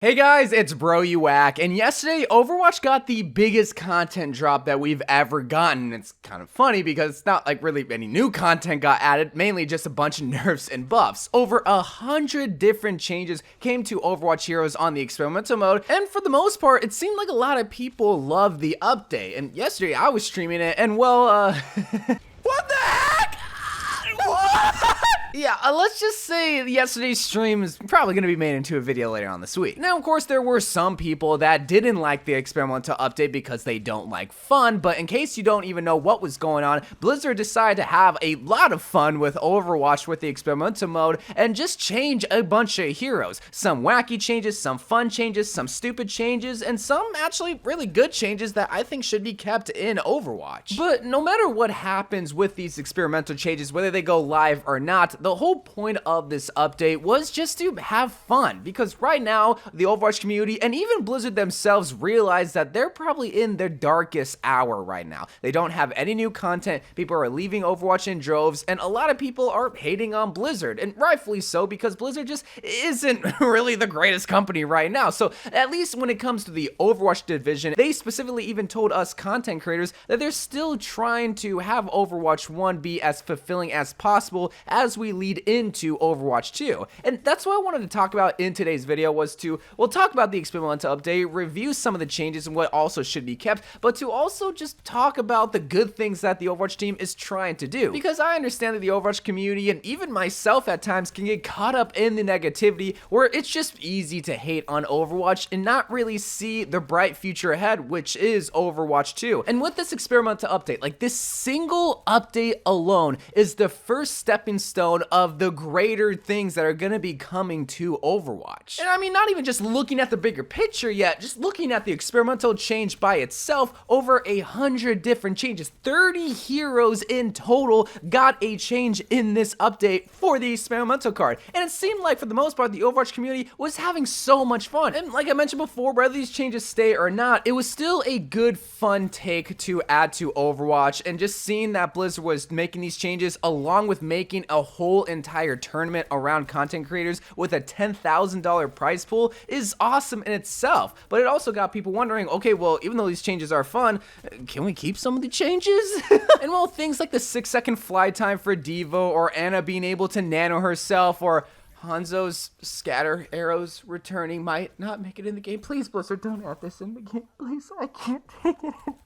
Hey guys, it's Bro You Whack, and yesterday Overwatch got the biggest content drop that we've ever gotten. It's kind of funny because it's not like really any new content got added, mainly just a bunch of nerfs and buffs. Over 100 different changes came to Overwatch heroes on the experimental mode, and for the most part, it seemed like a lot of people loved the update. And yesterday I was streaming it, and well, what the heck? What? Yeah, let's just say yesterday's stream is probably going to be made into a video later on this week. Now, of course, there were some people that didn't like the experimental update because they don't like fun, but in case you don't even know what was going on, Blizzard decided to have a lot of fun with Overwatch with the experimental mode and just change a bunch of heroes. Some wacky changes, some fun changes, some stupid changes, and some actually really good changes that I think should be kept in Overwatch. But no matter what happens with these experimental changes, whether they go live or not, the whole point of this update was just to have fun, because right now the Overwatch community and even Blizzard themselves realize that they're probably in their darkest hour right now. They don't have any new content, people are leaving Overwatch in droves, and a lot of people are hating on Blizzard, and rightfully so, because Blizzard just isn't really the greatest company right now. So at least when it comes to the Overwatch division, they specifically even told us content creators that they're still trying to have Overwatch 1 be as fulfilling as possible as we lead into Overwatch 2. And that's what I wanted to talk about in today's video, was to, we'll talk about the experimental update, review some of the changes and what also should be kept, but to also just talk about the good things that the Overwatch team is trying to do. Because I understand that the Overwatch community, and even myself at times, can get caught up in the negativity where it's just easy to hate on Overwatch and not really see the bright future ahead, which is Overwatch 2. And with this experimental update, like this single update alone is the first stepping stone of the greater things that are going to be coming to Overwatch. And I mean, not even just looking at the bigger picture yet, just looking at the experimental change by itself, over 100 different changes. 30 heroes in total got a change in this update for the experimental card. And it seemed like for the most part, the Overwatch community was having so much fun. And like I mentioned before, whether these changes stay or not, it was still a good fun take to add to Overwatch. And just seeing that Blizzard was making these changes along with making a whole entire tournament around content creators with a $10,000 prize pool is awesome in itself. But it also got people wondering, okay, well, even though these changes are fun, can we keep some of the changes? And well, things like the 6-second fly time for Devo, or Anna being able to nano herself, or Hanzo's scatter arrows returning might not make it in the game. Please, Blizzard, don't add this in the game. Please, I can't take it anymore.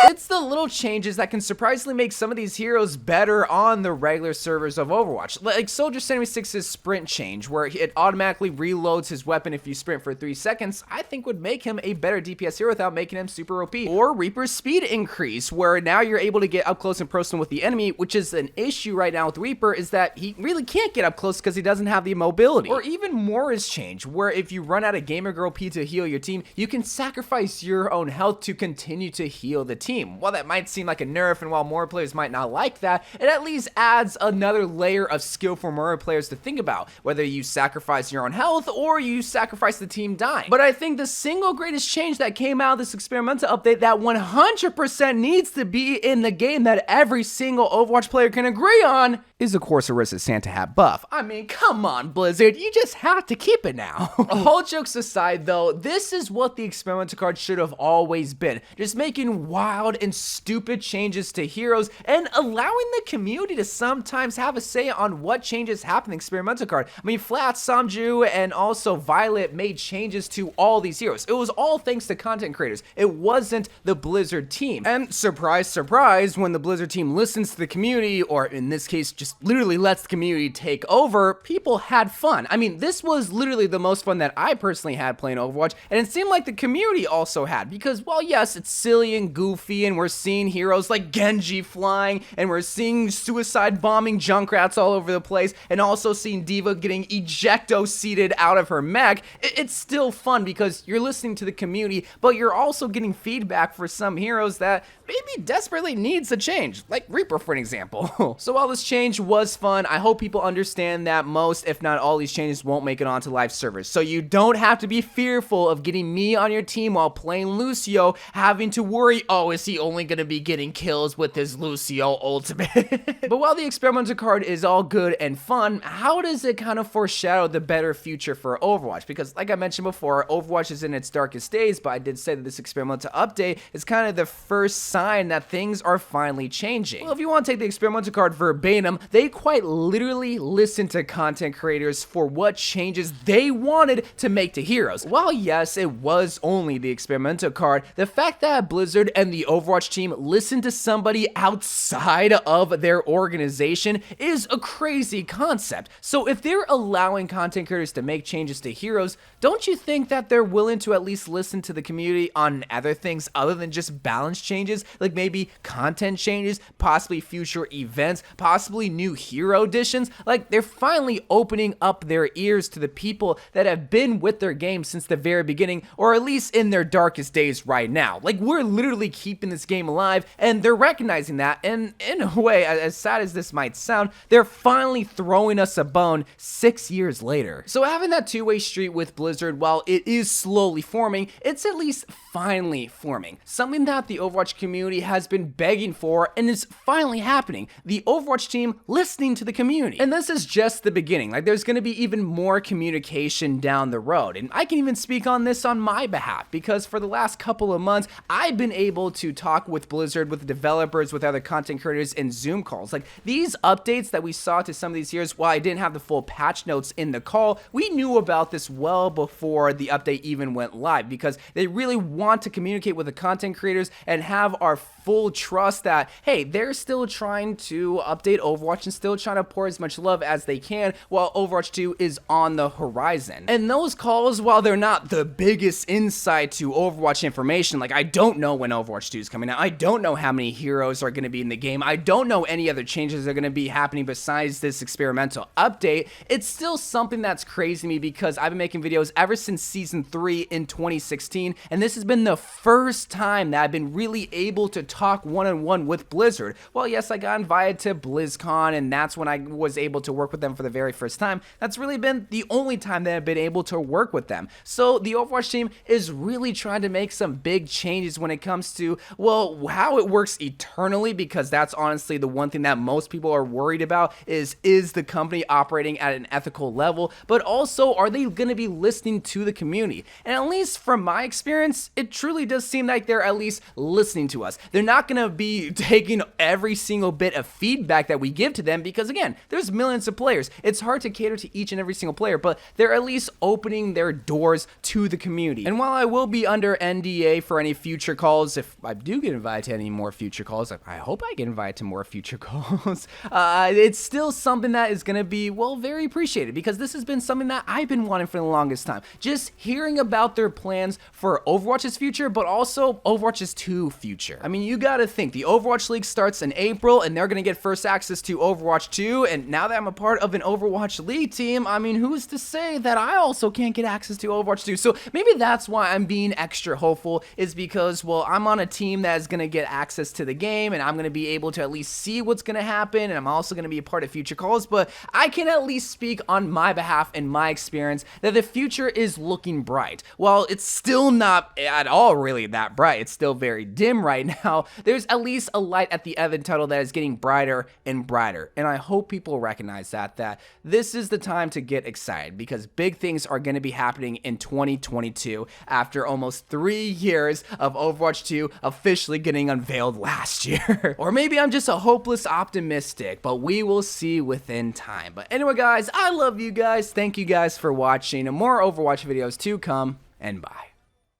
It's the little changes that can surprisingly make some of these heroes better on the regular servers of Overwatch. Like Soldier 76's sprint change, where it automatically reloads his weapon if you sprint for 3 seconds, I think would make him a better DPS hero without making him super OP. Or Reaper's speed increase, where now you're able to get up close and personal with the enemy, which is an issue right now with Reaper, is that he really can't get up close because he doesn't have the mobility. Or even Mora's change, where if you run out of Gamer Girl P to heal your team, you can sacrifice your own health to continue to heal the team. While that might seem like a nerf, and while Mora players might not like that, it at least adds another layer of skill for Mora players to think about, whether you sacrifice your own health or you sacrifice the team dying. But I think the single greatest change that came out of this experimental update that 100% needs to be in the game, that every single Overwatch player can agree on, is of course Orisa's Santa Hat buff. I mean, come on, Blizzard, you just have to keep it now. All jokes aside though, this is what the experimental card should have always been. Just making wild and stupid changes to heroes and allowing the community to sometimes have a say on what changes happen in the experimental card. I mean, Flat, Samju, and also Violet made changes to all these heroes. It was all thanks to content creators. It wasn't the Blizzard team. And surprise, surprise, when the Blizzard team listens to the community, or in this case, just literally lets the community take over, people had fun. I mean, this was literally the most fun that I personally had playing Overwatch, and it seemed like the community also had, because, well, yes, it's silly and goofy, and we're seeing heroes like Genji flying, and we're seeing suicide bombing Junkrats all over the place, and also seeing Diva getting ejecto-seated out of her mech. It's still fun because you're listening to the community, but you're also getting feedback for some heroes that maybe desperately needs a change, like Reaper for an example. So while this change change was fun. I hope people understand that most, if not all, these changes won't make it onto live servers. So you don't have to be fearful of getting me on your team while playing Lucio, having to worry, oh, is he only going to be getting kills with his Lucio ultimate? But while the experimental card is all good and fun, how does it kind of foreshadow the better future for Overwatch? Because like I mentioned before, Overwatch is in its darkest days, but I did say that this experimental update is kind of the first sign that things are finally changing. Well, if you want to take the experimental card verbatim, they quite literally listened to content creators for what changes they wanted to make to heroes. While yes, it was only the experimental card, the fact that Blizzard and the Overwatch team listened to somebody outside of their organization is a crazy concept. So if they're allowing content creators to make changes to heroes, don't you think that they're willing to at least listen to the community on other things other than just balance changes, like maybe content changes, possibly future events, possibly new hero additions? Like, they're finally opening up their ears to the people that have been with their game since the very beginning, or at least in their darkest days right now. Like, we're literally keeping this game alive, and they're recognizing that, and in a way, as sad as this might sound, they're finally throwing us a bone 6 years later. So having that two-way street with Blizzard, while it is slowly forming, it's at least finally forming. Something that the Overwatch community has been begging for and is finally happening. The Overwatch team listening to the community. And this is just the beginning. Like, there's going to be even more communication down the road. And I can even speak on this on my behalf, because for the last couple of months, I've been able to talk with Blizzard, with developers, with other content creators in Zoom calls. Like, these updates that we saw to some of these heroes, while I didn't have the full patch notes in the call, we knew about this well before the update even went live, because they really want to communicate with the content creators and have our full trust that, hey, they're still trying to update Overwatch and still trying to pour as much love as they can while Overwatch 2 is on the horizon. And those calls, while they're not the biggest insight to Overwatch information, like, I don't know when Overwatch 2 is coming out, I don't know how many heroes are going to be in the game, I don't know any other changes that are going to be happening besides this experimental update, it's still something that's crazy to me, because I've been making videos ever since Season 3 in 2016, and this has been the first time that I've been really able to talk one-on-one with Blizzard. Well, yes, I got invited to BlizzCon, and that's when I was able to work with them for the very first time. That's really been the only time that I've been able to work with them. So the Overwatch team is really trying to make some big changes when it comes to, well, how it works eternally, because that's honestly the one thing that most people are worried about is the company operating at an ethical level, but also, are they going to be listening to the community? And at least from my experience, it truly does seem like they're at least listening to us. They're not going to be taking every single bit of feedback that we give to them, because again, there's millions of players. It's hard to cater to each and every single player, but they're at least opening their doors to the community. And while I will be under NDA for any future calls, if I do get invited to any more future calls, I hope I get invited to more future calls, it's still something that is going to be, well, very appreciated, because this has been something that I've been wanting for the longest time. Just hearing about their plans for Overwatch's future, but also Overwatch's 2 future. I mean, you gotta think, the Overwatch League starts in April, and they're gonna get first access to Overwatch 2, and now that I'm a part of an Overwatch League team, I mean, who's to say that I also can't get access to Overwatch 2? So maybe that's why I'm being extra hopeful, is because, well, I'm on a team that is gonna get access to the game, and I'm gonna be able to at least see what's gonna happen, and I'm also gonna be a part of future calls, but I can at least speak on my behalf and my experience that the future is looking bright. While it's still not at all really that bright, it's still very dim right now, there's at least a light at the end of the tunnel that is getting brighter and brighter. And I hope people recognize that this is the time to get excited, because big things are going to be happening in 2022 after almost 3 years of Overwatch 2 officially getting unveiled last year. Or maybe I'm just a hopeless optimistic, but we will see within time. But anyway, guys, I love you guys. Thank you guys for watching. More Overwatch videos to come, and bye.